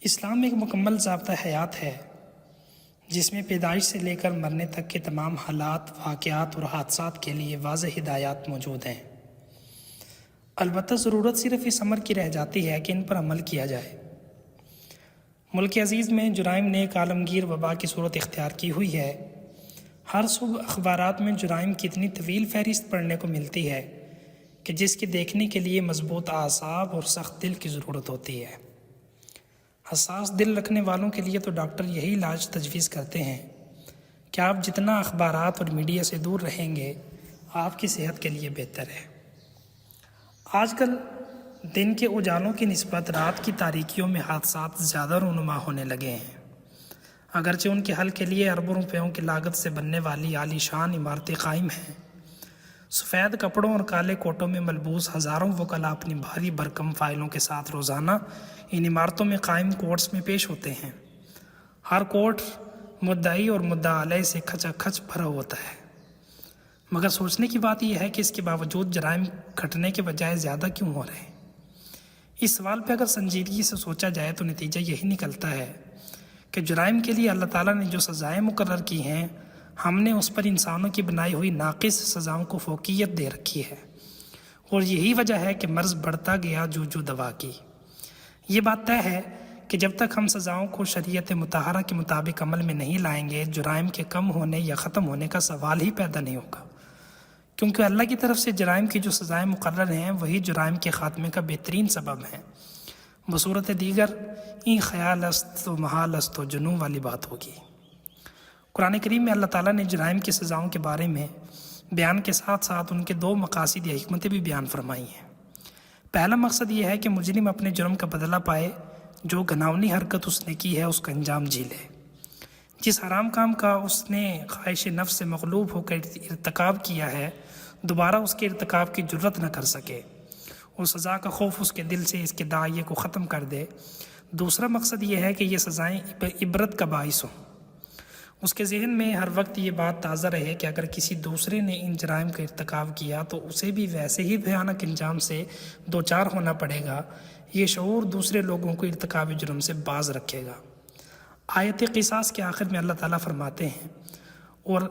اسلام ایک مکمل ضابطہ حیات ہے جس میں پیدائش سے لے کر مرنے تک کے تمام حالات، واقعات اور حادثات کے لیے واضح ہدایات موجود ہیں۔ البتہ ضرورت صرف اس امر کی رہ جاتی ہے کہ ان پر عمل کیا جائے۔ ملک عزیز میں جرائم نے ایک عالمگیر وبا کی صورت اختیار کی ہوئی ہے۔ ہر صبح اخبارات میں جرائم کی اتنی طویل فہرست پڑھنے کو ملتی ہے کہ جس کے دیکھنے کے لیے مضبوط اعصاب اور سخت دل کی ضرورت ہوتی ہے۔ حساس دل رکھنے والوں کے لیے تو ڈاکٹر یہی علاج تجویز کرتے ہیں کہ آپ جتنا اخبارات اور میڈیا سے دور رہیں گے آپ کی صحت کے لیے بہتر ہے۔ آج کل دن کے اجالوں کی نسبت رات کی تاریکیوں میں حادثات زیادہ رونما ہونے لگے ہیں۔ اگرچہ ان کے حل کے لیے اربوں روپیوں کی لاگت سے بننے والی عالی شان عمارتیں قائم ہیں، سفید کپڑوں اور کالے کوٹوں میں ملبوس ہزاروں وکلاء اپنی بھاری بھرکم فائلوں کے ساتھ روزانہ ان عمارتوں میں قائم کورٹس میں پیش ہوتے ہیں۔ ہر کورٹ مدعی اور مدعا علیہ سے کھچا کھچ بھرا ہوتا ہے، مگر سوچنے کی بات یہ ہے کہ اس کے باوجود جرائم گھٹنے کے بجائے زیادہ کیوں ہو رہے ہیں۔ اس سوال پہ اگر سنجیدگی سے سوچا جائے تو نتیجہ یہی نکلتا ہے کہ جرائم کے لیے اللہ تعالیٰ نے جو سزائیں مقرر کی ہیں، ہم نے اس پر انسانوں کی بنائی ہوئی ناقص سزاؤں کو فوقیت دے رکھی ہے، اور یہی وجہ ہے کہ مرض بڑھتا گیا جو دوا کی۔ یہ بات طے ہے کہ جب تک ہم سزاؤں کو شریعت مطہرہ کے مطابق عمل میں نہیں لائیں گے، جرائم کے کم ہونے یا ختم ہونے کا سوال ہی پیدا نہیں ہوگا، کیونکہ اللہ کی طرف سے جرائم کی جو سزائیں مقرر ہیں وہی جرائم کے خاتمے کا بہترین سبب ہیں۔ بصورت دیگر این خیال است و محال است و جنوں والی بات ہوگی۔ قرآن کریم میں اللہ تعالیٰ نے جرائم کی سزاؤں کے بارے میں بیان کے ساتھ ساتھ ان کے دو مقاصد یا حکمتیں بھی بیان فرمائی ہیں۔ پہلا مقصد یہ ہے کہ مجرم اپنے جرم کا بدلہ پائے، جو گھناؤنی حرکت اس نے کی ہے اس کا انجام جھیلے۔ جس حرام کام کا اس نے خواہش نفس سے مغلوب ہو کر ارتکاب کیا ہے، دوبارہ اس کے ارتکاب کی جرت نہ کر سکے، اور سزا کا خوف اس کے دل سے اس کے داعیے کو ختم کر دے۔ دوسرا مقصد یہ ہے کہ یہ سزائیں عبرت کا باعث ہوں، اس کے ذہن میں ہر وقت یہ بات تازہ رہے کہ اگر کسی دوسرے نے ان جرائم کا ارتکاب کیا تو اسے بھی ویسے ہی بھیانک انجام سے دوچار ہونا پڑے گا۔ یہ شعور دوسرے لوگوں کو ارتکاب جرم سے باز رکھے گا۔ آیت قصاص کے آخر میں اللہ تعالیٰ فرماتے ہیں، اور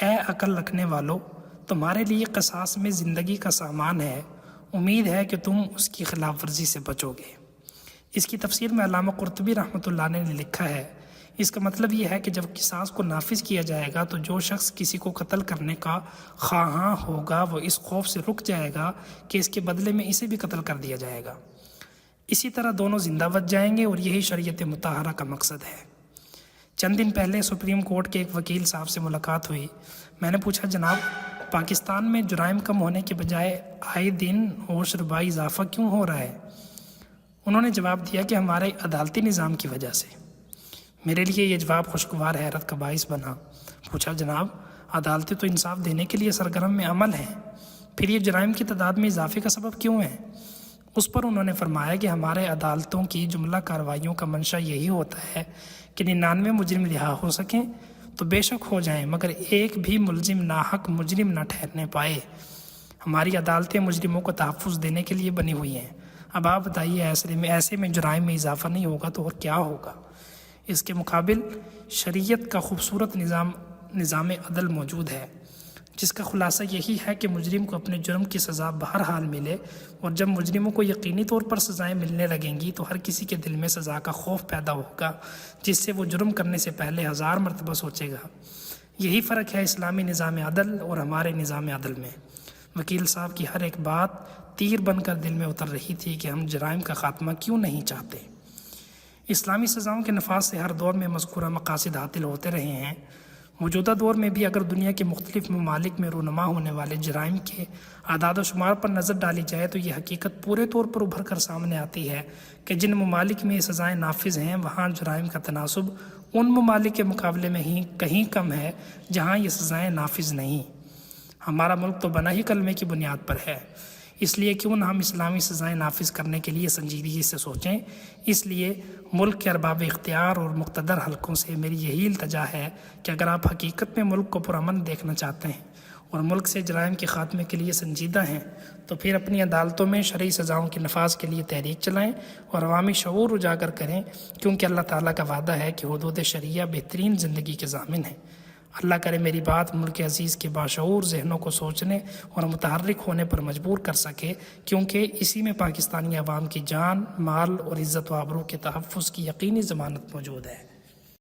اے عقل رکھنے والو، تمہارے لیے قصاص میں زندگی کا سامان ہے، امید ہے کہ تم اس کی خلاف ورزی سے بچو گے۔ اس کی تفسیر میں علامہ قرطبی رحمۃ اللہ نے لکھا ہے، اس کا مطلب یہ ہے کہ جب قصاص کو نافذ کیا جائے گا تو جو شخص کسی کو قتل کرنے کا خواہاں ہوگا وہ اس خوف سے رک جائے گا کہ اس کے بدلے میں اسے بھی قتل کر دیا جائے گا۔ اسی طرح دونوں زندہ بچ جائیں گے، اور یہی شریعت مطہرہ کا مقصد ہے۔ چند دن پہلے سپریم کورٹ کے ایک وکیل صاحب سے ملاقات ہوئی۔ میں نے پوچھا، جناب پاکستان میں جرائم کم ہونے کے بجائے آئے دن ہوش ربائی اضافہ کیوں ہو رہا ہے؟ انہوں نے جواب دیا کہ ہمارے عدالتی نظام کی وجہ سے۔ میرے لیے یہ جواب خوشگوار حیرت کا باعث بنا۔ پوچھا، جناب عدالتیں تو انصاف دینے کے لیے سرگرم میں عمل ہیں، پھر یہ جرائم کی تعداد میں اضافے کا سبب کیوں ہے؟ اس پر انہوں نے فرمایا کہ ہمارے عدالتوں کی جملہ کارروائیوں کا منشا یہی ہوتا ہے کہ 99 مجرم رہا ہو سکیں تو بے شک ہو جائیں، مگر ایک بھی ملزم ناحق مجرم نہ ٹھہرنے پائے۔ ہماری عدالتیں مجرموں کو تحفظ دینے کے لیے بنی ہوئی ہیں۔ اب آپ بتائیے، ایسے میں جرائم میں اضافہ نہیں ہوگا تو اور کیا ہوگا؟ اس کے مقابل شریعت کا خوبصورت نظام عدل موجود ہے، جس کا خلاصہ یہی ہے کہ مجرم کو اپنے جرم کی سزا بہرحال ملے، اور جب مجرموں کو یقینی طور پر سزائیں ملنے لگیں گی تو ہر کسی کے دل میں سزا کا خوف پیدا ہوگا، جس سے وہ جرم کرنے سے پہلے 1000 مرتبہ سوچے گا۔ یہی فرق ہے اسلامی نظام عدل اور ہمارے نظام عدل میں۔ وکیل صاحب کی ہر ایک بات تیر بن کر دل میں اتر رہی تھی کہ ہم جرائم کا خاتمہ کیوں نہیں چاہتے۔ اسلامی سزاؤں کے نفاذ سے ہر دور میں مذکورہ مقاصد حاصل ہوتے رہے ہیں۔ موجودہ دور میں بھی اگر دنیا کے مختلف ممالک میں رونما ہونے والے جرائم کے اعداد و شمار پر نظر ڈالی جائے تو یہ حقیقت پورے طور پر ابھر کر سامنے آتی ہے کہ جن ممالک میں یہ سزائیں نافذ ہیں وہاں جرائم کا تناسب ان ممالک کے مقابلے میں ہی کہیں کم ہے جہاں یہ سزائیں نافذ نہیں۔ ہمارا ملک تو بنا ہی کلمے کی بنیاد پر ہے، اس لیے کیوں نہ ہم اسلامی سزائیں نافذ کرنے کے لیے سنجیدگی سے سوچیں۔ اس لیے ملک کے ارباب اختیار اور مقتدر حلقوں سے میری یہی التجا ہے کہ اگر آپ حقیقت میں ملک کو پرامن دیکھنا چاہتے ہیں اور ملک سے جرائم کے خاتمے کے لیے سنجیدہ ہیں تو پھر اپنی عدالتوں میں شرعی سزاؤں کے نفاذ کے لیے تحریک چلائیں اور عوامی شعور اجاگر کریں، کیونکہ اللہ تعالیٰ کا وعدہ ہے کہ حدود شرعیہ بہترین زندگی کے ضامن ہیں۔ اللہ کرے میری بات ملک عزیز کے باشعور ذہنوں کو سوچنے اور متحرک ہونے پر مجبور کر سکے، کیونکہ اسی میں پاکستانی عوام کی جان، مال اور عزت و آبرو کے تحفظ کی یقینی ضمانت موجود ہے۔